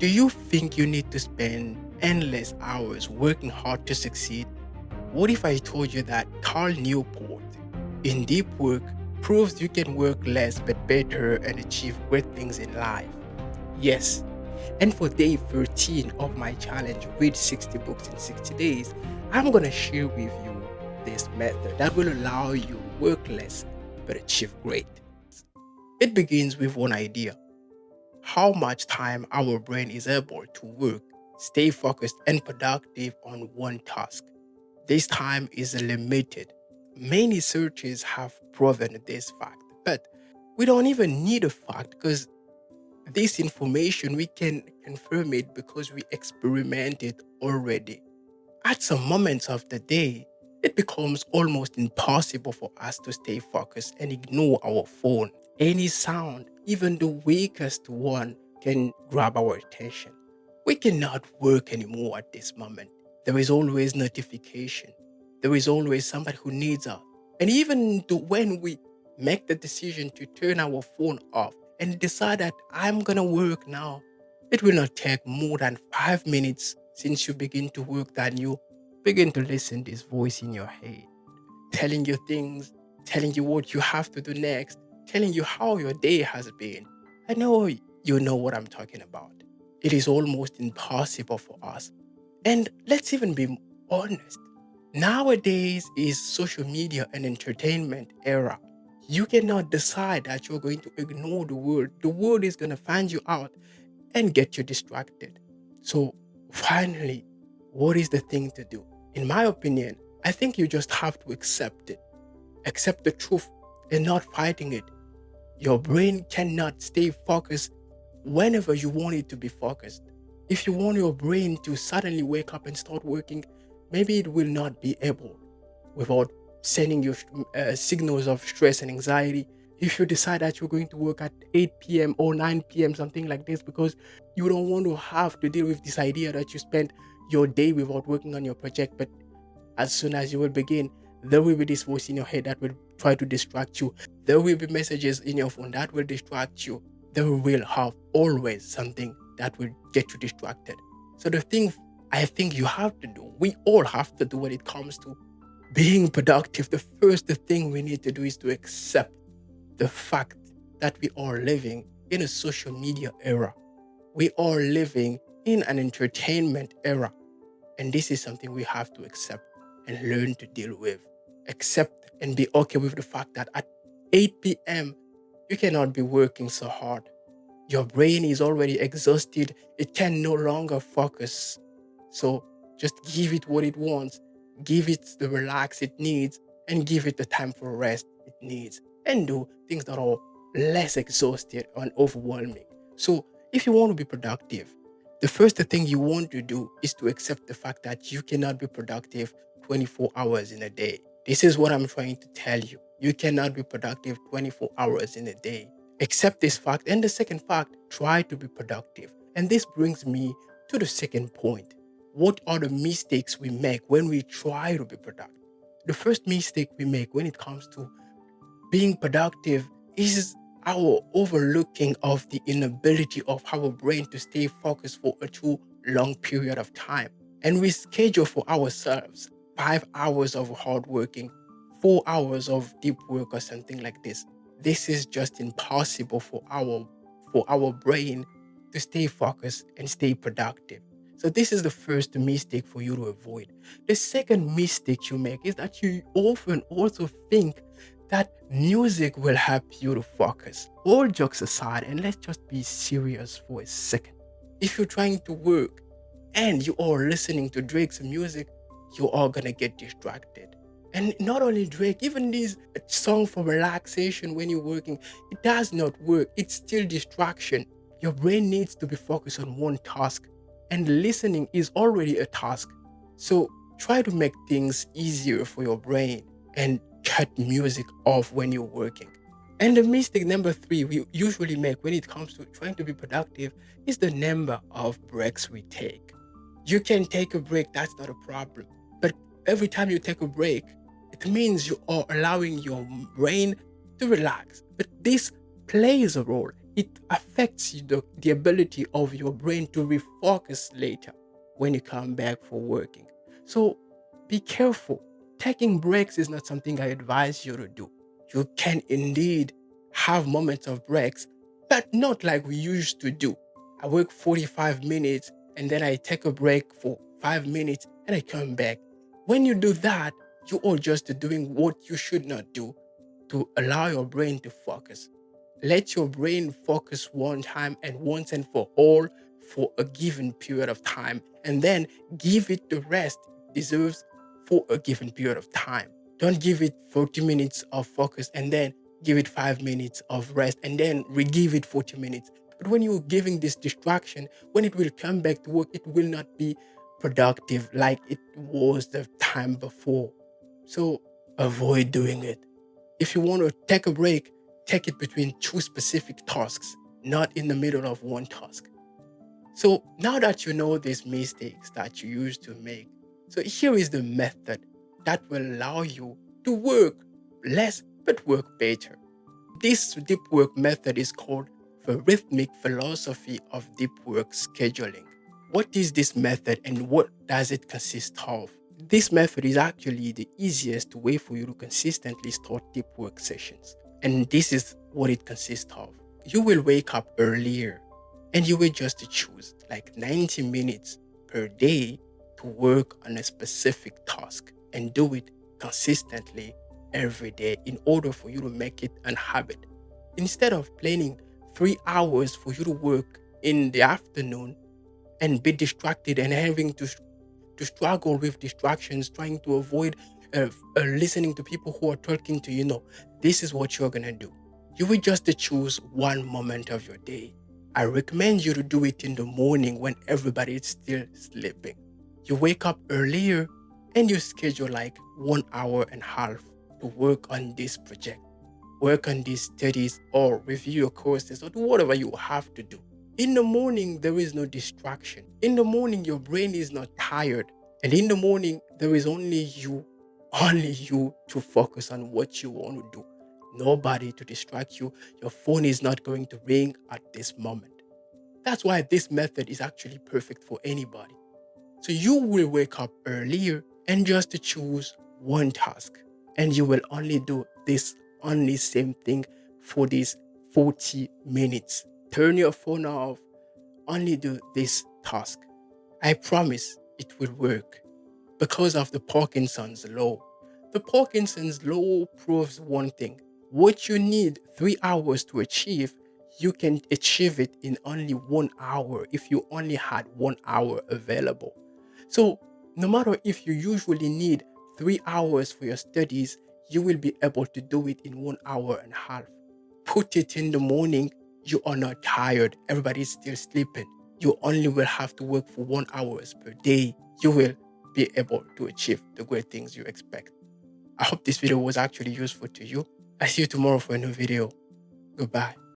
Do you think you need to spend endless hours working hard to succeed? What if I told you that Carl Newport in Deep Work proves you can work less but better and achieve great things in life? Yes. And for day 13 of my challenge, read 60 books in 60 days, I'm going to share with you this method that will allow you to work less but achieve great. It begins with one idea: how much time our brain is able to work, stay focused, and productive on one task. This time is limited. Many searches have proven this fact, but we don't even need a fact because this information we can confirm it because we experimented already. At some moments of the day, it becomes almost impossible for us to stay focused and ignore our phone. Any sound, even the weakest one, can grab our attention. We cannot work anymore at this moment. There is always notification. There is always somebody who needs us. And even when we make the decision to turn our phone off and decide that I'm going to work now, it will not take more than 5 minutes since you begin to work that you begin to listen this voice in your head, telling you things, telling you what you have to do next, telling you how your day has been. I know you know what I'm talking about. It is almost impossible for us. And let's even be honest. Nowadays is social media and entertainment era. You cannot decide that you're going to ignore the world. The world is going to find you out and get you distracted. So finally, what is the thing to do? In my opinion, I think you just have to accept it. Accept the truth and not fighting it. Your brain cannot stay focused whenever you want it to be focused. If you want your brain to suddenly wake up and start working, maybe it will not be able without sending you signals of stress and anxiety. If you decide that you're going to work at 8 p.m. or 9 p.m., something like this, because you don't want to have to deal with this idea that you spent your day without working on your project, but as soon as you will begin, there will be this voice in your head that will try to distract you. There will be messages in your phone that will distract you. There will have always something that will get you distracted. So the thing I think you have to do, we all have to do when it comes to being productive, the first thing we need to do is to accept the fact that we are living in a social media era. We are living in an entertainment era. And this is something we have to accept and learn to deal with. Accept and be okay with the fact that at 8 p.m., you cannot be working so hard. Your brain is already exhausted. It can no longer focus. So just give it what it wants. Give it the relax it needs and give it the time for rest it needs. And do things that are less exhausted and overwhelming. So if you want to be productive, the first thing you want to do is to accept the fact that you cannot be productive 24 hours in a day. This is what I'm trying to tell you. You cannot be productive 24 hours in a day. Accept this fact. And the second fact, try to be productive. And this brings me to the second point. What are the mistakes we make when we try to be productive? The first mistake we make when it comes to being productive is our overlooking of the inability of our brain to stay focused for a too long period of time. And we schedule for ourselves 5 hours of hard working, 4 hours of deep work or something like this. This is just impossible for our brain to stay focused and stay productive. So this is the first mistake for you to avoid. The second mistake you make is that you often also think that music will help you to focus. All jokes aside, and let's just be serious for a second. If you're trying to work and you are listening to Drake's music, you are gonna get distracted. And not only Drake, even this song for relaxation when you're working, it does not work. It's still distraction. Your brain needs to be focused on one task, and listening is already a task. So try to make things easier for your brain and cut music off when you're working. And the mistake number three we usually make when it comes to trying to be productive is the number of breaks we take. You can take a break, that's not a problem. But every time you take a break, it means you are allowing your brain to relax. But this plays a role. it affects the ability of your brain to refocus later when you come back for working. So be careful. Taking breaks is not something I advise you to do. You can indeed have moments of breaks, but not like we used to do. I work 45 minutes and then I take a break for 5 minutes and I come back. When you do that, you are just doing what you should not do to allow your brain to focus. Let your brain focus one time and once and for all for a given period of time, and then give it the rest it deserves for a given period of time. Don't give it 40 minutes of focus and then give it 5 minutes of rest and then re-give it 40 minutes. But when you're giving this distraction, when it will come back to work, it will not be productive like it was the time before. So avoid doing it. If you want to take a break, take it between two specific tasks, not in the middle of one task. So now that you know these mistakes that you used to make, so here is the method that will allow you to work less but work better. This deep work method is called the rhythmic philosophy of deep work scheduling. What is this method and what does it consist of? This method is actually the easiest way for you to consistently start deep work sessions. And this is what it consists of. You will wake up earlier and you will just choose like 90 minutes per day to work on a specific task and do it consistently every day in order for you to make it a habit. Instead of planning 3 hours for you to work in the afternoon and be distracted and having to struggle with distractions, trying to avoid listening to people who are talking to you. No, this is what you're going to do. You will just choose one moment of your day. I recommend you to do it in the morning when everybody is still sleeping. You wake up earlier and you schedule like 1 hour and a half to work on this project, work on these studies, or review your courses, or do whatever you have to do. In the morning, there is no distraction. In the morning, your brain is not tired. And in the morning, there is only you to focus on what you want to do. Nobody to distract you. Your phone is not going to ring at this moment. That's why this method is actually perfect for anybody. So you will wake up earlier and just to choose one task. And you will only do this only same thing for these 40 minutes. Turn your phone off, only do this task. I promise it will work because of the Parkinson's law. The Parkinson's law proves one thing. What you need 3 hours to achieve, you can achieve it in only 1 hour if you only had 1 hour available. So, no matter if you usually need 3 hours for your studies, you will be able to do it in 1 hour and a half. Put it in the morning, you are not tired, everybody's still sleeping. You only will have to work for 1 hour per day. You will be able to achieve the great things you expect. I hope this video was actually useful to you. I see you tomorrow for a new video. Goodbye.